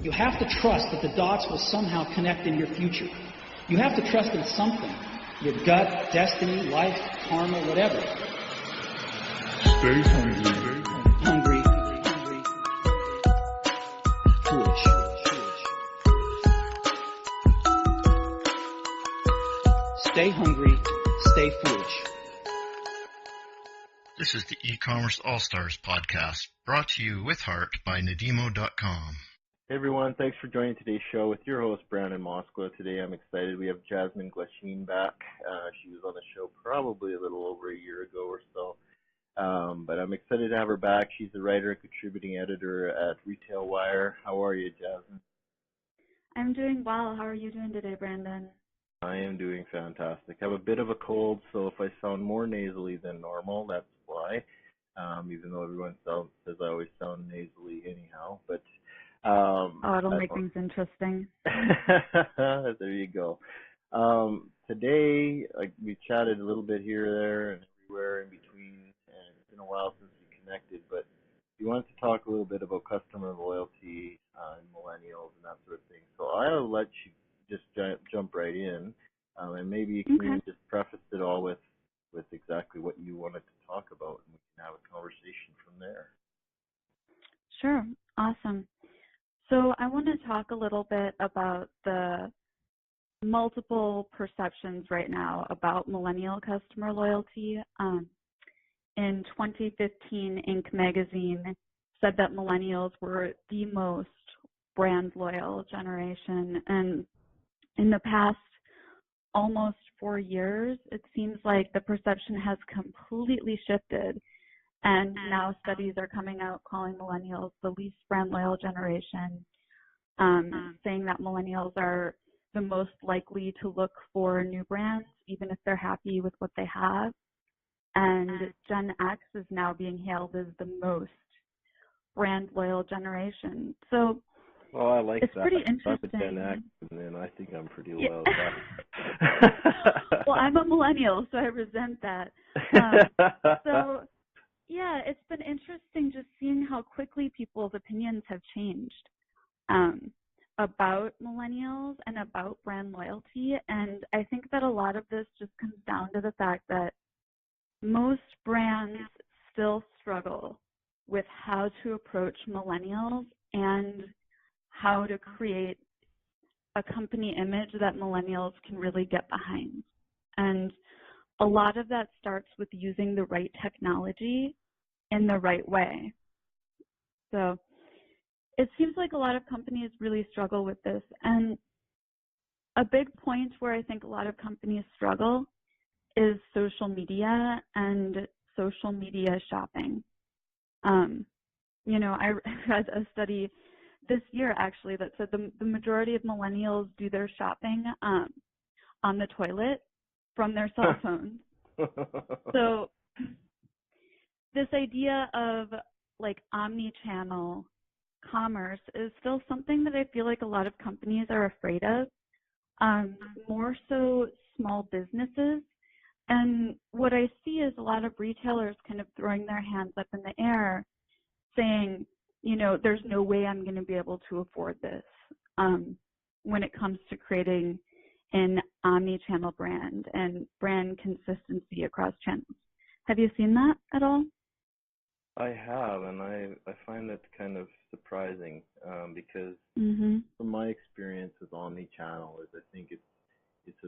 You have to trust that the dots will somehow connect in your future. You have to trust in something. Your gut, destiny, life, karma, whatever. Stay hungry. Hungry. Foolish. Stay hungry. Stay foolish. This is the eCommerce All-Stars podcast, brought to you with heart by Nadimo.com. Hey everyone, thanks for joining today's show with your host, Brandon Moskwa. Today I'm excited. We have Jasmine Glasheen back. She was on the show probably a little over a year ago or so. But I'm excited to have her back. She's the writer and contributing editor at Retail Wire. How are you, Jasmine? I'm doing well. How are you doing today, Brandon? I am doing fantastic. I have a bit of a cold, so if I sound more nasally than normal, that's why. Even though everyone says I always sound nasally anyhow. But it'll make things interesting. There you go. Today, we chatted a little bit here, there, and everywhere in between, and it's been a while since we connected, but we wanted to talk a little bit about customer loyalty and millennials and that sort of thing. So I'll let you just jump right in, and maybe you can just preface it all with exactly what you wanted to talk about, and we can have a conversation from there. Sure. Awesome. So I want to talk a little bit about the multiple perceptions right now about millennial customer loyalty. In 2015, Inc. magazine said that millennials were the most brand loyal generation. And in the past almost 4 years, it seems like the perception has completely shifted. And now studies are coming out calling millennials the least brand loyal generation, saying that millennials are the most likely to look for new brands, even if they're happy with what they have. And GenX is now being hailed as the most brand loyal generation. So well, I like it's that. pretty interesting. I'm a Gen X, and I think I'm pretty loyal. Well, I'm a millennial, so I resent that. So yeah, it's been interesting just seeing how quickly people's opinions have changed about millennials and about brand loyalty. And I think that a lot of this just comes down to the fact that most brands still struggle with how to approach millennials and how to create a company image that millennials can really get behind. And a lot of that starts with using the right technology in the right way. So it seems like a lot of companies really struggle with this. And a big point where I think a lot of companies struggle is social media and social media shopping. I read a study this year actually that said the majority of millennials do their shopping on the toilet from their cell phones. So this idea of like omni-channel commerce is still something that I feel like a lot of companies are afraid of, more so small businesses. And what I see is a lot of retailers kind of throwing their hands up in the air saying, there's no way I'm going to be able to afford this when it comes to creating an omni-channel brand and brand consistency across channels. Have you seen that at all? I have, and I find that kind of surprising because from my experience with omni-channel is I think it's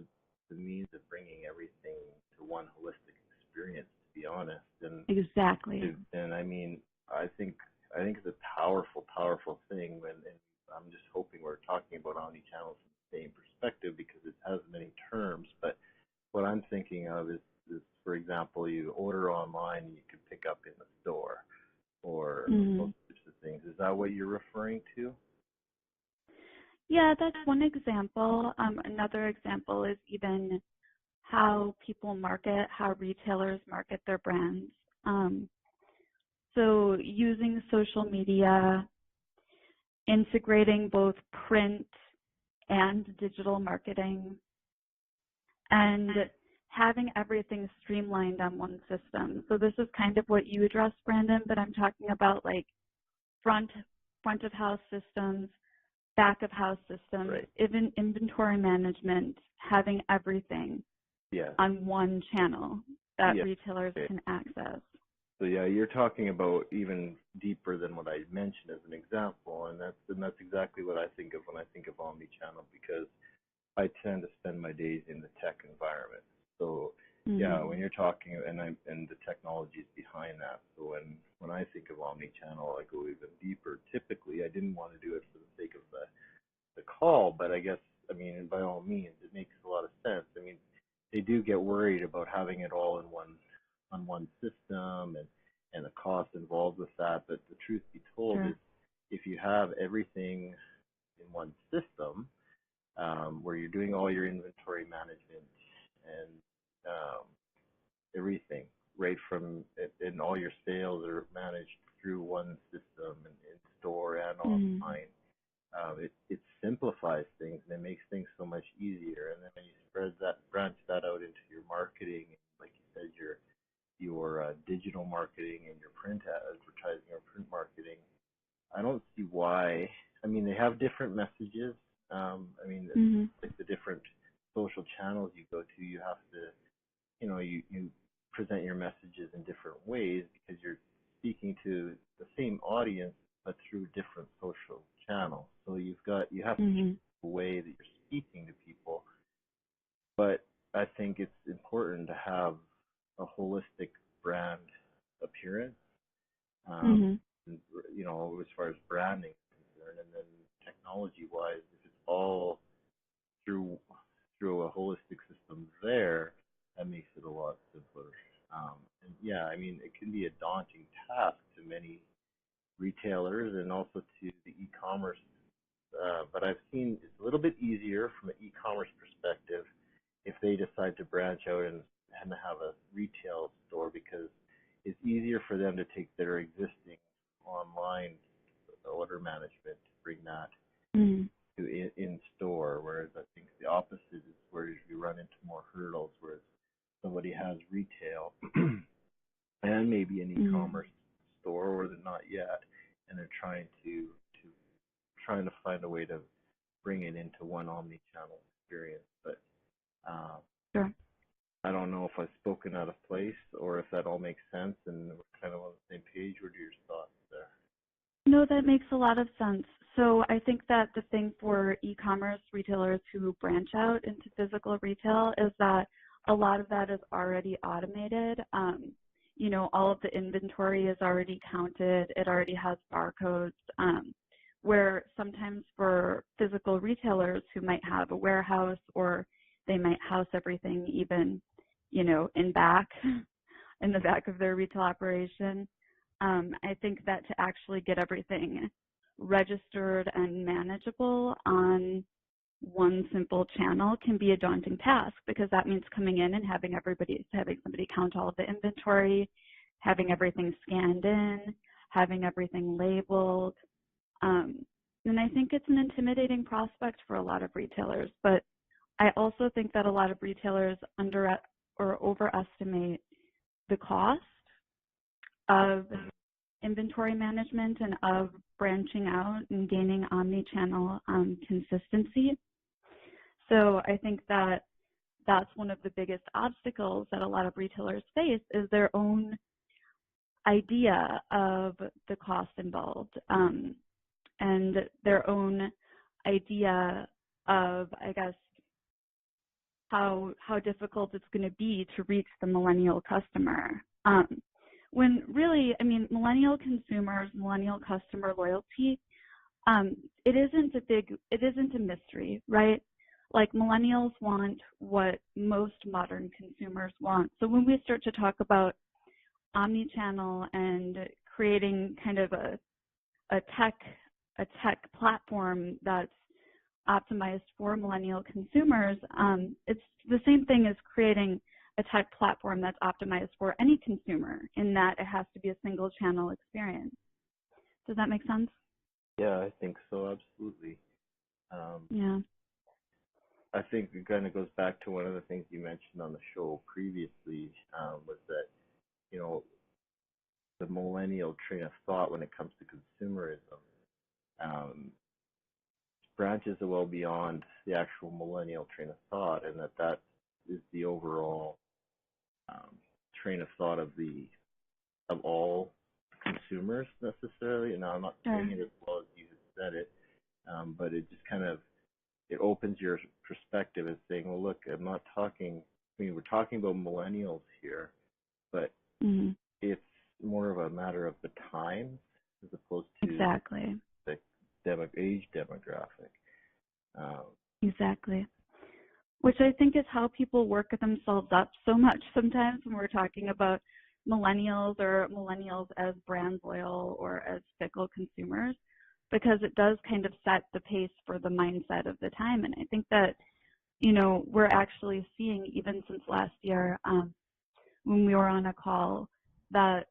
the means of bringing everything to one holistic experience, to be honest. And exactly. And I mean, I think it's a powerful thing, and I'm just hoping we're talking about omni-channel from the same perspective because it has many terms. But what I'm thinking of is for example, you order online and you can pick up in the store, or those types of things. Is that what you're referring to? Yeah, that's one example. Another example is even how people market, how retailers market their brands. So using social media, integrating both print and digital marketing, and having everything streamlined on one system. So this is kind of what you addressed, Brandon, but I'm talking about like front of house systems, back of house systems, Right. even inventory management, having everything Yeah. on one channel that Yeah. retailers Okay. can access. So yeah, you're talking about even deeper than what I mentioned as an example, and that's exactly what I think of when I think of omnichannel, because I tend to spend my days in the tech environment. So yeah, when you're talking and the technology is behind that. So when I think of omnichannel, I go even deeper. Typically, I didn't want to do it for the sake of the call, but I guess, I mean, by all means, it makes a lot of sense. I mean, they do get worried about having it all in one system and the cost involved with that. But the truth be told Sure. is, if you have everything in one system, where you're doing all your inventory management and everything, right from and all your sales are managed through one system and in store and online. It simplifies things and it makes things so much easier. And then when you branch that out into your marketing, like you said, your digital marketing and your print advertising or print marketing, I don't see why. I mean, they have different messages. I mean, like the different social channels you go to, you have to, you present your messages in different ways because you're speaking to the same audience but through different social channels. So you have to change the way that you're speaking to people. But I think it's important to have a holistic brand appearance. And, as far as branding is concerned, and then technology-wise, if it's all through a holistic system there, that makes it a lot simpler. And yeah, I mean, it can be a daunting task to many retailers and also to the e-commerce. But I've seen it's a little bit easier from an e-commerce perspective if they decide to branch out and have a retail store, because it's easier for them to take their existing online order management to bring that to in store, whereas I think the opposite is where you run into more hurdles, whereas somebody has retail and maybe an e-commerce store, or they're not yet, and they're trying to find a way to bring it into one omni-channel experience. But Sure. I don't know if I've spoken out of place or if that all makes sense and we're kind of on the same page. What are your thoughts there? No, that makes a lot of sense. So I think that the thing for e-commerce retailers who branch out into physical retail is that a lot of that is already automated. All of the inventory is already counted. It already has barcodes. Where sometimes for physical retailers who might have a warehouse, or they might house everything even, in the back of their retail operation. I think that to actually get everything registered and manageable on one simple channel can be a daunting task, because that means coming in and having somebody count all of the inventory, having everything scanned in, having everything labeled. And I think it's an intimidating prospect for a lot of retailers, but I also think that a lot of retailers overestimate the cost of inventory management and of branching out and gaining omni-channel consistency. So I think that that's one of the biggest obstacles that a lot of retailers face, is their own idea of the cost involved, and their own idea of, I guess, how difficult it's going to be to reach the millennial customer. When really, I mean, millennial consumers, millennial customer loyalty, it isn't a mystery, right? Like, millennials want what most modern consumers want. So when we start to talk about omnichannel and creating kind of a tech platform that's optimized for millennial consumers, it's the same thing as creating a tech platform that's optimized for any consumer, in that it has to be a single channel experience. Does that make sense? Yeah, I think so, absolutely. Yeah. I think it kind of goes back to one of the things you mentioned on the show previously, was that, the millennial train of thought when it comes to consumerism. branches well beyond the actual millennial train of thought, and that is the overall train of thought of all consumers necessarily. Now, I'm not saying it as well as you said it, but it just kind of it opens your perspective as saying, well, look, I'm not talking. I mean, we're talking about millennials here, but it's more of a matter of the times as opposed to exactly the age demographic. Exactly. Which I think is how people work themselves up so much sometimes when we're talking about millennials or millennials as brand loyal or as fickle consumers, because it does kind of set the pace for the mindset of the time. And I think that, you know, we're actually seeing, even since last year, when we were on a call, that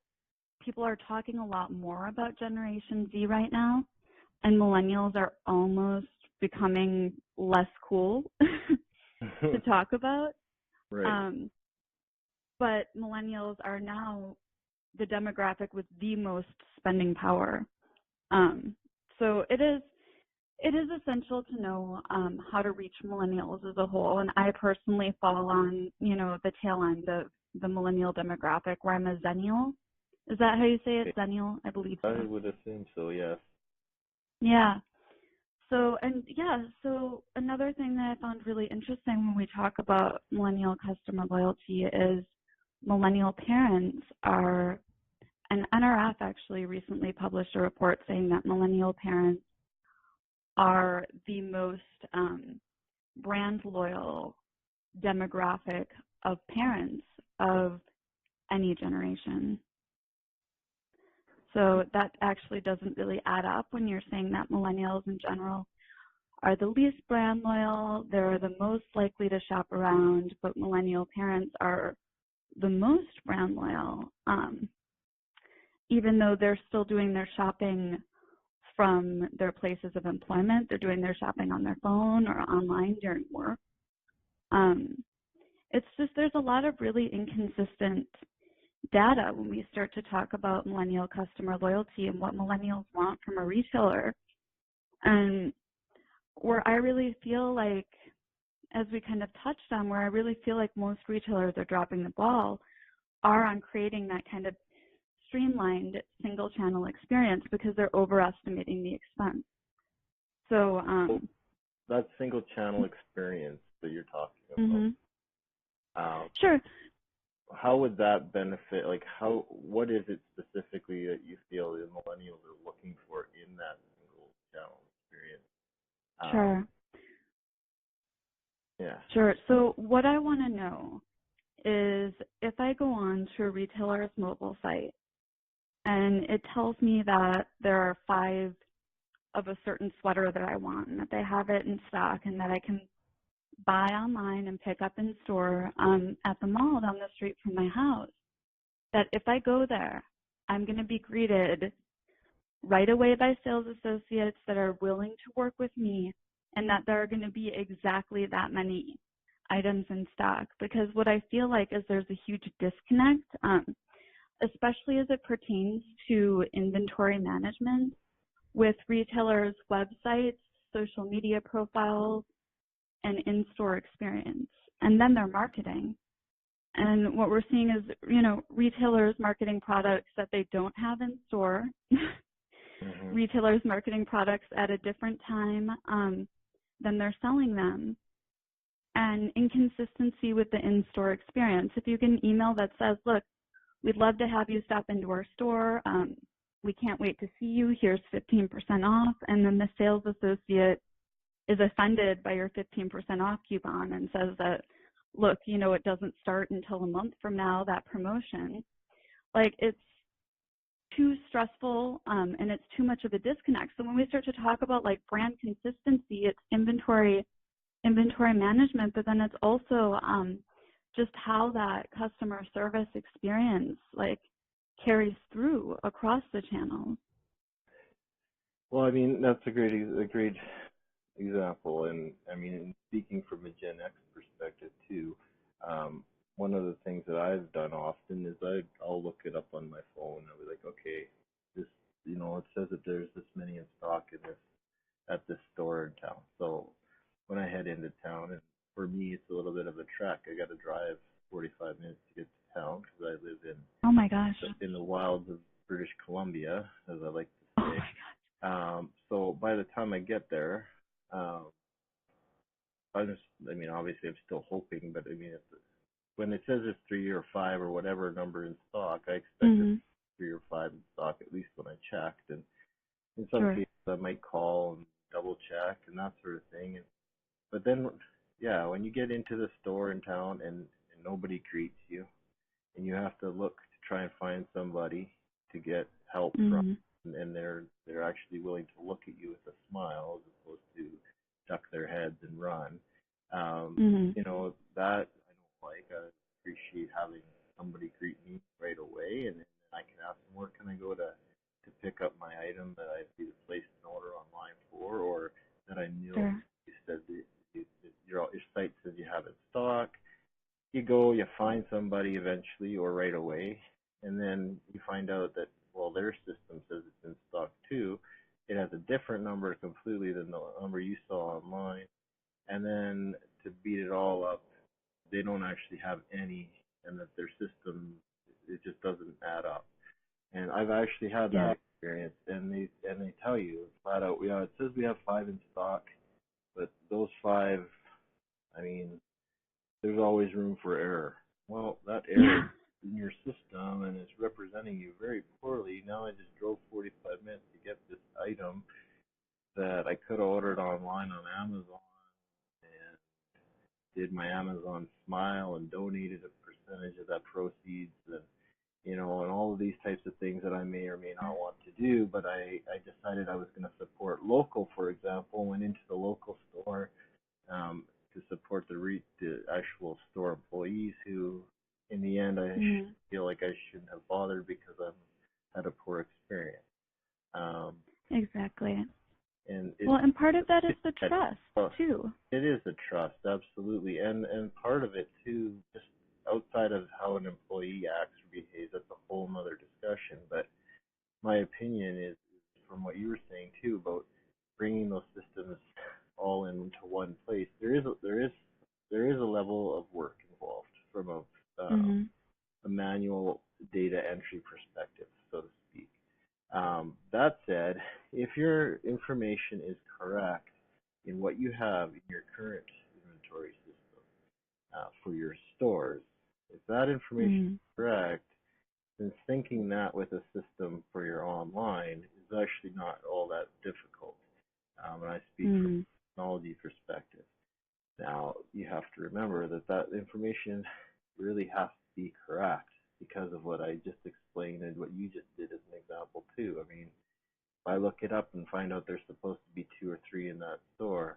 people are talking a lot more about Generation Z right now, and millennials are almost becoming less cool to talk about. Right. But millennials are now the demographic with the most spending power. So it is essential to know how to reach millennials as a whole. And I personally fall on, you know, the tail end of the millennial demographic, where I'm a Zennial. Is that how you say it? Zennial? I believe so. I would assume so, yes. Yeah. So another thing that I found really interesting when we talk about millennial customer loyalty is millennial parents are, and NRF actually recently published a report saying that millennial parents are the most brand loyal demographic of parents of any generation. So that actually doesn't really add up when you're saying that millennials in general are the least brand loyal, they're the most likely to shop around, but millennial parents are the most brand loyal, even though they're still doing their shopping from their places of employment. They're doing their shopping on their phone or online during work. It's just there's a lot of really inconsistent data when we start to talk about millennial customer loyalty and what millennials want from a retailer. And where I really feel like, as we kind of touched on, where I really feel like most retailers are dropping the ball are on creating that kind of streamlined single channel experience, because they're overestimating the expense. So that single channel experience that you're talking about. Sure. How would that benefit, like what is it specifically that you feel the millennials are looking for in that single channel experience? Sure. Yeah. Sure. So what I want to know is, if I go on to a retailer's mobile site and it tells me that there are 5 of a certain sweater that I want and that they have it in stock and that I can buy online and pick up in store at the mall down the street from my house, that if I go there, I'm going to be greeted right away by sales associates that are willing to work with me, and that there are going to be exactly that many items in stock. Because what I feel like is there's a huge disconnect, especially as it pertains to inventory management with retailers' websites, social media profiles, and in-store experience, and then their marketing. And what we're seeing is, you know, retailers marketing products that they don't have in store, retailers marketing products at a different time than they're selling them, and inconsistency with the in-store experience. If you get an email that says, look, we'd love to have you stop into our store, we can't wait to see you, here's 15% off, and then the sales associate is offended by your 15% off coupon and says that, look, you know, it doesn't start until a month from now, that promotion. Like, it's too stressful and it's too much of a disconnect. So when we start to talk about like brand consistency, it's inventory management, but then it's also just how that customer service experience like carries through across the channels. Well, I mean, that's a great example, and I mean, in speaking from a Gen X perspective too, one of the things that I've done often is I'll look it up on my phone. I'll be like, okay, this, you know, it says that there's this many in stock in this at this store in town. So when I head into town, and for me, it's a little bit of a trek. I got to drive 45 minutes to get to town because I live Oh my gosh. in the wilds of British Columbia, as I like to Oh say. my So by the time I get there, I mean, obviously I'm still hoping, but I mean, when it says it's 3 or 5 or whatever number in stock, I expect God. it's 3 or 5 in stock, at least when I checked. And in some Sure. cases, I might call and double check and that sort of thing. But then, yeah, when you get into the store in town and nobody greets you, and you have to look to try and find somebody to get help from, and they're actually willing to look at you with a smile as opposed to duck their heads and run. You know, that I don't like. I appreciate having somebody greet me right away, and then I can ask them, where can I go to pick up my item that I've either placed an order online for, or that I know Sure. you said your site says you have in stock. You go, you find somebody eventually or right away, and then you find out that, well, their system says it's in stock too. It has a different number completely than the number you saw online. And then to beat it all up, they don't actually have any, and that their system, it just doesn't add up. And I've actually had that experience, and they tell you flat out, yeah, it says we have 5 in stock, but those 5, I mean, there's always room for error. Well, that error in your system, and it's representing you very poorly. Now I just drove 45 minutes to get this item that I could have ordered online on Amazon and did my Amazon Smile and donated a percentage of that proceeds, and you know, and all of these types of things that I may or may not want to do. But I decided I was going to support local, for example, went into the local store to support the actual store employees who, in the end, I feel like I shouldn't have bothered because I had a poor experience. Exactly. And and part of that is the trust too. It is the trust, absolutely, and part of it too, just outside of how an employee acts or behaves, that's a whole other discussion. But my opinion is from what you were saying too about bringing those systems all into one place. There is a level of work involved from a manual data entry perspective, so to speak. That said, if your information is correct in what you have in your current inventory system for your stores, if that information is correct, then syncing that with a system for your online is actually not all that difficult. And I speak from a technology perspective. Now, you have to remember that information really has to be correct because of what I just explained and what you just did as an example too. I mean, if I look it up and find out there's supposed to be 2 or 3 in that store,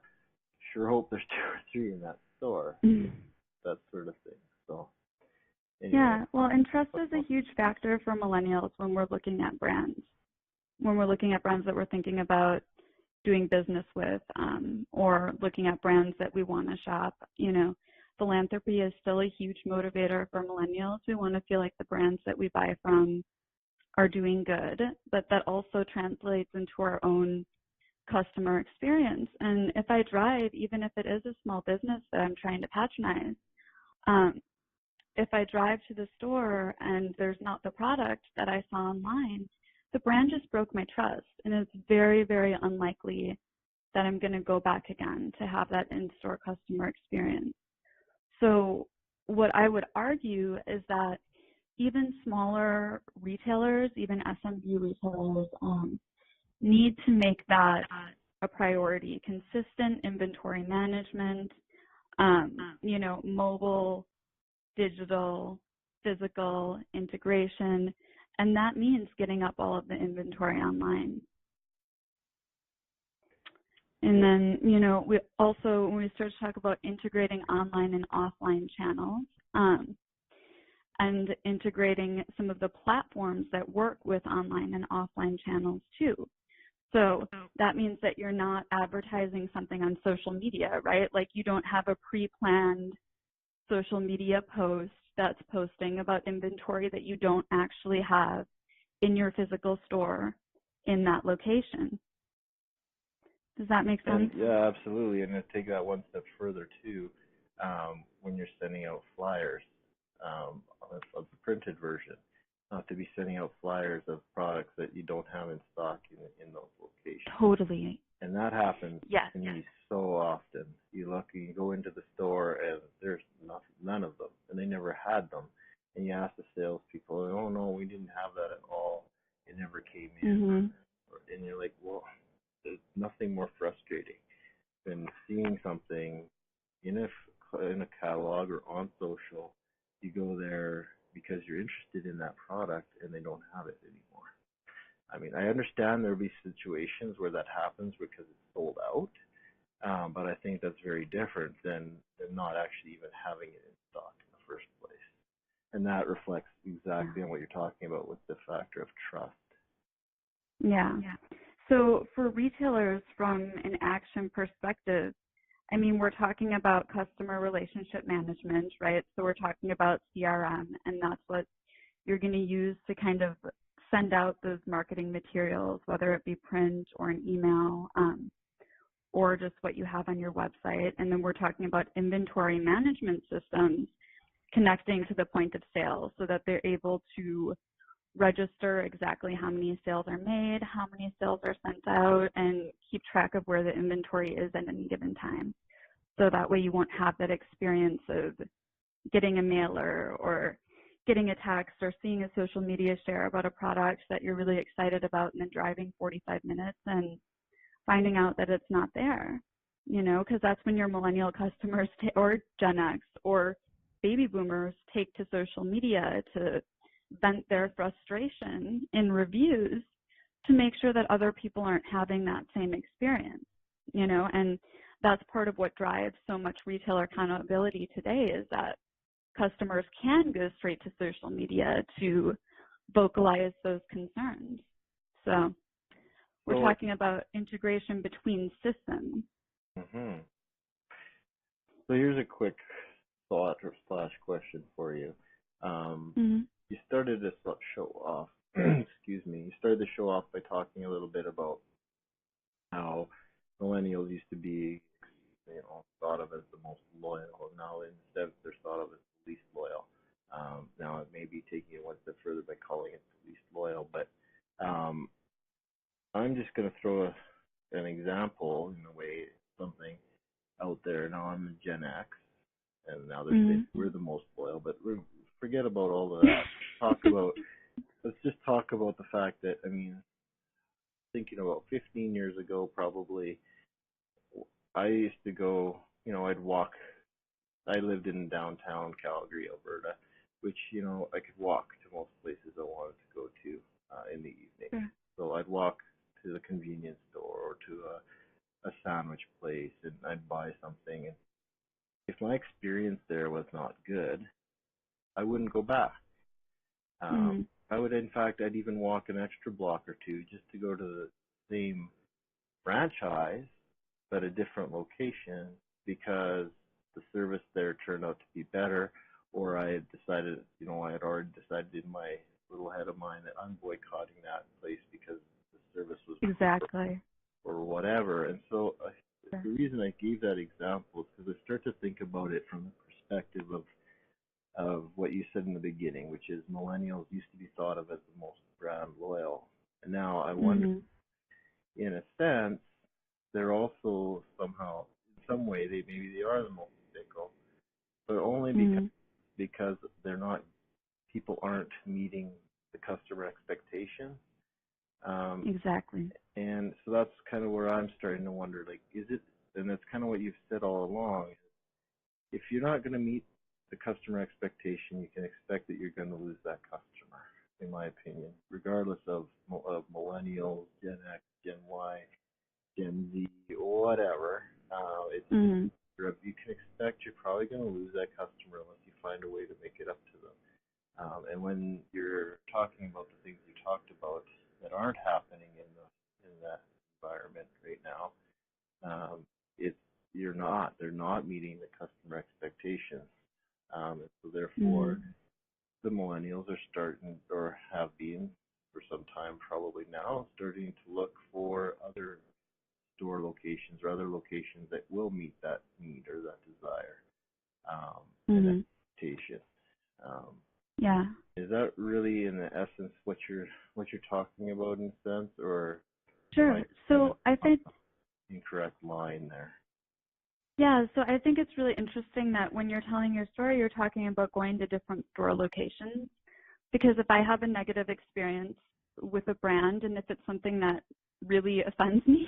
sure hope there's 2 or 3 in that store, that sort of thing. So, anyway. Yeah, well, and trust is a huge factor for millennials when we're looking at brands. When we're looking at brands that we're thinking about doing business with, or looking at brands that we want to shop, you know, philanthropy is still a huge motivator for millennials. We want to feel like the brands that we buy from are doing good, but that also translates into our own customer experience. And if I drive, even if it is a small business that I'm trying to patronize, if I drive to the store and there's not the product that I saw online, the brand just broke my trust, and it's very, very unlikely that I'm going to go back again to have that in-store customer experience. So what I would argue is that even smaller retailers, even SMB retailers, need to make that a priority. Consistent inventory management, you know, mobile, digital, physical integration, and that means getting up all of the inventory online. And then, you know, we also, when we start to talk about integrating online and offline channels, and integrating some of the platforms that work with online and offline channels too. So that means that you're not advertising something on social media, right? Like you don't have a pre-planned social media post that's posting about inventory that you don't actually have in your physical store in that location. Does that make sense? Yeah, absolutely. And to take that one step further too, when you're sending out flyers of the printed version, not to be sending out flyers of products that you don't have in stock in those locations. Totally. And that happens Yes. to me so often. You go into the store and there's none of them, and they never had them. And you ask the salespeople, oh no, we didn't have that at all. It never came in. Mm-hmm. And you're like, well, there's nothing more frustrating than seeing something in a catalog or on social. You go there because you're interested in that product and they don't have it anymore. I mean, I understand there'll be situations where that happens because it's sold out, but I think that's very different than not actually even having it in stock in the first place. And that reflects exactly on what you're talking about with the factor of trust. Yeah. So for retailers, from an action perspective, I mean, we're talking about customer relationship management, right? So we're talking about CRM, and that's what you're going to use to kind of send out those marketing materials, whether it be print or an email, or just what you have on your website. And then we're talking about inventory management systems connecting to the point of sale so that they're able to register exactly how many sales are made, how many sales are sent out, and keep track of where the inventory is at any given time. So that way you won't have that experience of getting a mailer or getting a text or seeing a social media share about a product that you're really excited about and then driving 45 minutes and finding out that it's not there, because that's when your millennial customers or GenX or baby boomers take to social media to vent their frustration in reviews to make sure that other people aren't having that same experience, and that's part of what drives so much retailer accountability today is that customers can go straight to social media to vocalize those concerns. So we're talking about integration between systems. Mm-hmm. So here's a quick thought or / question for you. You started this show off, excuse me, you started the show off by talking a little bit about how millennials used to be, thought of as the most loyal. Now instead they're thought of as the least loyal. Now it may be taking it one step further by calling it the least loyal, but I'm just going to throw an example in a way, something out there. Now I'm a Gen X, and now they're saying we're the most loyal, but forget about all of that. Let's just talk about the fact that, I mean, thinking about 15 years ago, probably, I used to go, I'd walk. I lived in downtown Calgary, Alberta, which, I could walk to most places I wanted to go to in the evening. So I'd walk to the convenience store or to a sandwich place, and I'd buy something. And if my experience there was not good, I wouldn't go back. I would, in fact, I'd even walk an extra block or two just to go to the same franchise, but a different location, because the service there turned out to be better, or I had decided, I had already decided in my little head of mine that I'm boycotting that place because the service was exactly or whatever. And so the reason I gave that example is because I start to think about it from the perspective of what you said in the beginning, which is millennials used to be thought of as the most brand loyal. And now I wonder, in a sense, they're also somehow, in some way, maybe they are the most fickle, but only because they're not, people aren't meeting the customer expectation. Exactly. And so that's kind of where I'm starting to wonder, like, is it, and that's kind of what you've said all along, if you're not going to meet the customer expectation, you can expect that you're going to lose that customer, in my opinion, regardless of millennials, Gen X, Gen Y, Gen Z, whatever. You can expect you're probably going to lose that customer unless you find a way to make it up to them. And when you're talking about the things you talked about that aren't happening in that environment right now, they're not meeting the customer expectations. And so therefore, the millennials are starting, or have been for some time probably now, starting to look for other store store locations or other locations that will meet that need or that desire and expectation. Yeah. Is that really, in the essence, what you're talking about in a sense, or Sure. So I think incorrect line there? Yeah, so I think it's really interesting that when you're telling your story, you're talking about going to different store locations. Because if I have a negative experience with a brand, and if it's something that really offends me,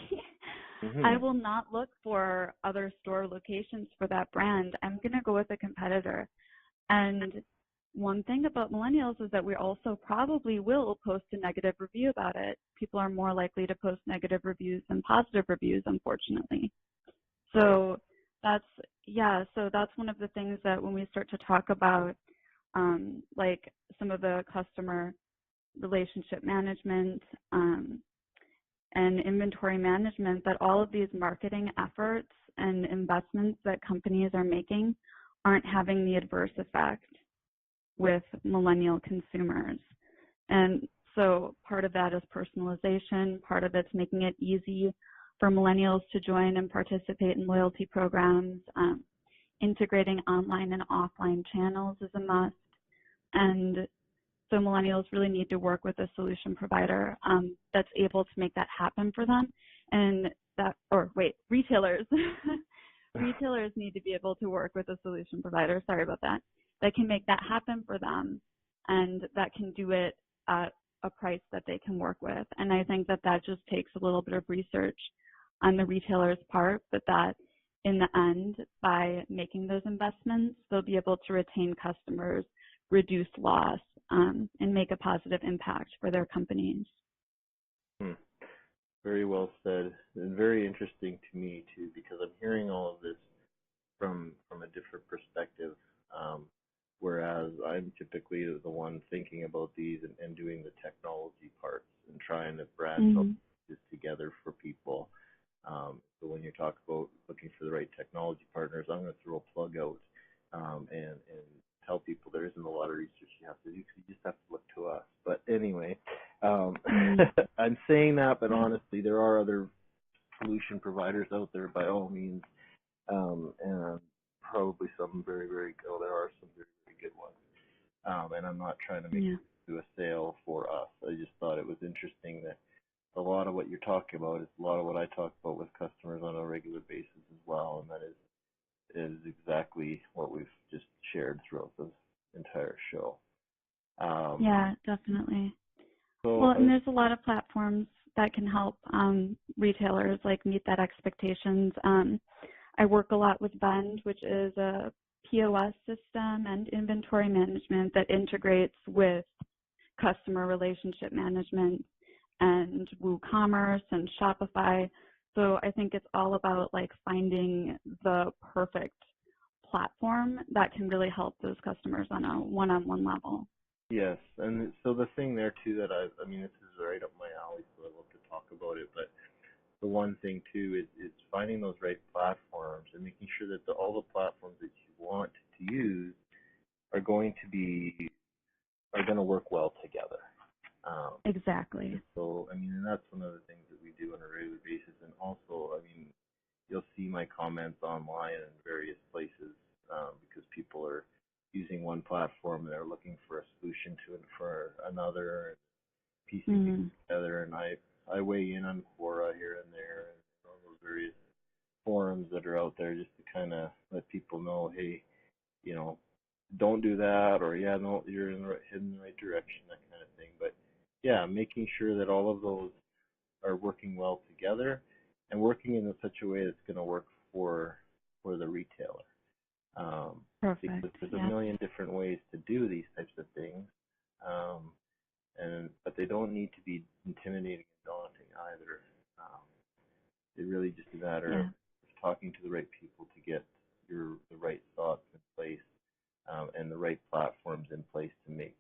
I will not look for other store locations for that brand. I'm going to go with a competitor. And one thing about Millenials is that we also probably will post a negative review about it. People are more likely to post negative reviews than positive reviews, unfortunately. So that's one of the things that when we start to talk about like some of the customer relationship management and inventory management, that all of these marketing efforts and investments that companies are making aren't having the adverse effect with millennial consumers. And so part of that is personalization, part of it's making it easy for millennials to join and participate in loyalty programs. Integrating online and offline channels is a must. And so millennials really need to work with a solution provider that's able to make that happen for them. And retailers. Retailers need to be able to work with a solution provider, that can make that happen for them, and that can do it at a price that they can work with. And I think that just takes a little bit of research on the retailer's part, but that in the end, by making those investments, they'll be able to retain customers, reduce loss, and make a positive impact for their companies. Very well said, and very interesting to me too, because I'm hearing all of this from a different perspective, whereas I'm typically the one thinking about these and doing the technology parts and trying to branch this together for people. So when you talk about looking for the right technology partners, I'm going to throw a plug out and tell people there isn't a lot of research you have to do, because you just have to look to us. But anyway, I'm saying that, but honestly, there are other solution providers out there by all means, and probably some very, very good. There are some very, very good ones. And I'm not trying to make it do a sale for us. I just thought it was interesting that a lot of what you're talking about is a lot of what I talk about with customers on a regular basis as well, and that is exactly what we've just shared throughout the entire show. Yeah, definitely. So, well, and there's a lot of platforms that can help retailers meet that expectations. I work a lot with Vend, which is a POS system and inventory management that integrates with customer relationship management and WooCommerce and Shopify. So I think it's all about finding the perfect platform that can really help those customers on a one-on-one level. Yes, and so the thing there too that I mean, this is right up my alley, so I love to talk about it, but the one thing too is finding those right platforms and making sure that all the platforms that you want to use are going to work well together. Exactly. So, I mean, and that's one of the things that we do on a regular basis. And also, I mean, you'll see my comments online in various places because people are using one platform and they're looking for a solution to it for another, and piecing things together. And I weigh in on Quora here and there and all those various forums that are out there just to kind of let people know, hey, don't do that, or no, you're heading in the right direction, that kind of thing. But yeah, making sure that all of those are working well together and working in such a way that's going to work for the retailer. Perfect. Because there's a million different ways to do these types of things, but they don't need to be intimidating and daunting either. It really just a matter of talking to the right people to get the right thoughts in place and the right platforms in place to make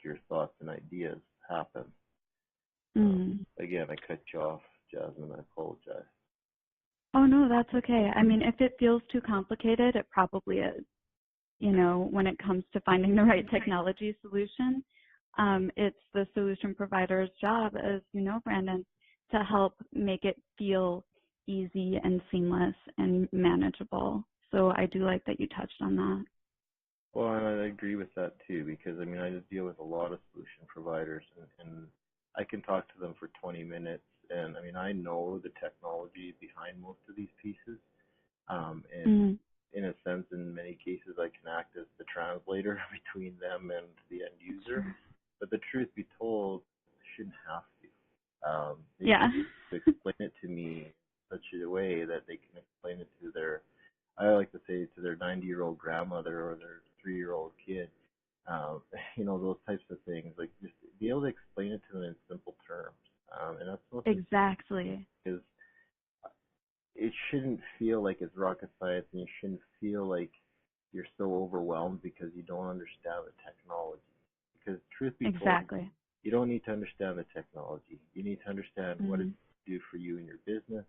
your thoughts and ideas happen. Again, I cut you off, Jasmine. I apologize. Oh, no, that's okay. I mean, if it feels too complicated, it probably is. When it comes to finding the right technology solution, it's the solution provider's job, as you know, Brandon, to help make it feel easy and seamless and manageable. So I do like that you touched on that. Well, and I agree with that too, because I mean, I just deal with a lot of solution providers, and I can talk to them for 20 minutes, and I mean, I know the technology behind most of these pieces, and in a sense, in many cases, I can act as the translator between them and the end user. But the truth be told, I shouldn't have to. They need to explain it to me in such a way that they can explain it to their, I like to say, to their 90-year-old grandmother or their 3-year-old kid. You know, those types of things. Like, just be able to explain it to them in simple terms. And that's what exactly. Because it shouldn't feel like it's rocket science, and you shouldn't feel like you're so overwhelmed because you don't understand the technology. Because truth be told, you don't need to understand the technology. You need to understand what it do for you and your business,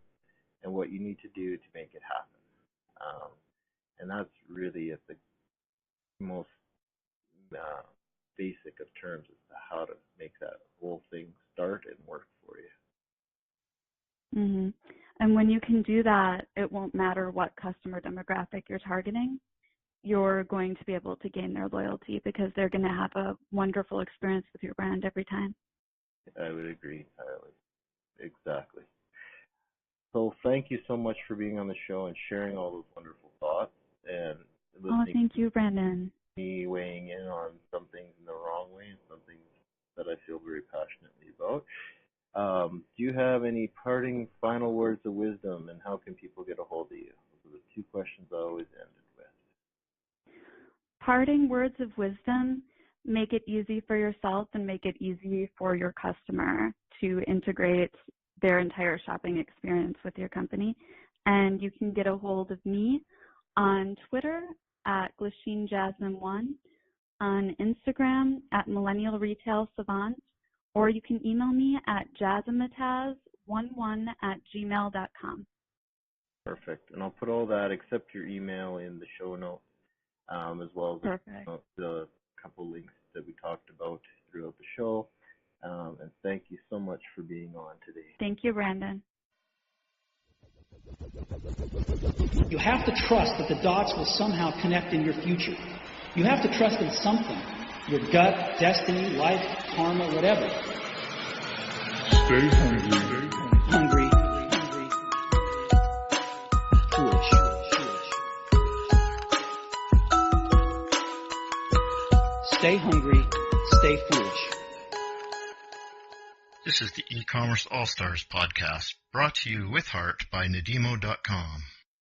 and what you need to do to make it happen. And that's really at the most basic of terms as to how to make that whole thing start and work for you. And when you can do that, it won't matter what customer demographic you're targeting. You're going to be able to gain their loyalty because they're going to have a wonderful experience with your brand every time. I would agree entirely. Exactly. So thank you so much for being on the show and sharing all those wonderful thoughts and listening. Thank you, Brandon. Me weighing in on some things in the wrong way and some things that I feel very passionately about. Do you have any parting final words of wisdom, and how can people get a hold of you? Those are the two questions I always ended with. Parting words of wisdom: make it easy for yourself and make it easy for your customer to integrate their entire shopping experience with your company. And you can get a hold of me on Twitter at GlasheenJasmine1, on Instagram at Millennial Retail Savant, or you can email me at jazimataz11@gmail.com. Perfect. And I'll put all that except your email in the show notes, as well as the couple links that we talked about throughout the show. And thank you so much for being on today. Thank you, Brandon. You have to trust that the dots will somehow connect in your future. You have to trust in something. Your gut, destiny, life, karma, whatever. Stay hungry. Hungry. Foolish. Stay hungry. Stay foolish. This is the eCommerce All-Stars podcast, brought to you with heart by Nadimo.com.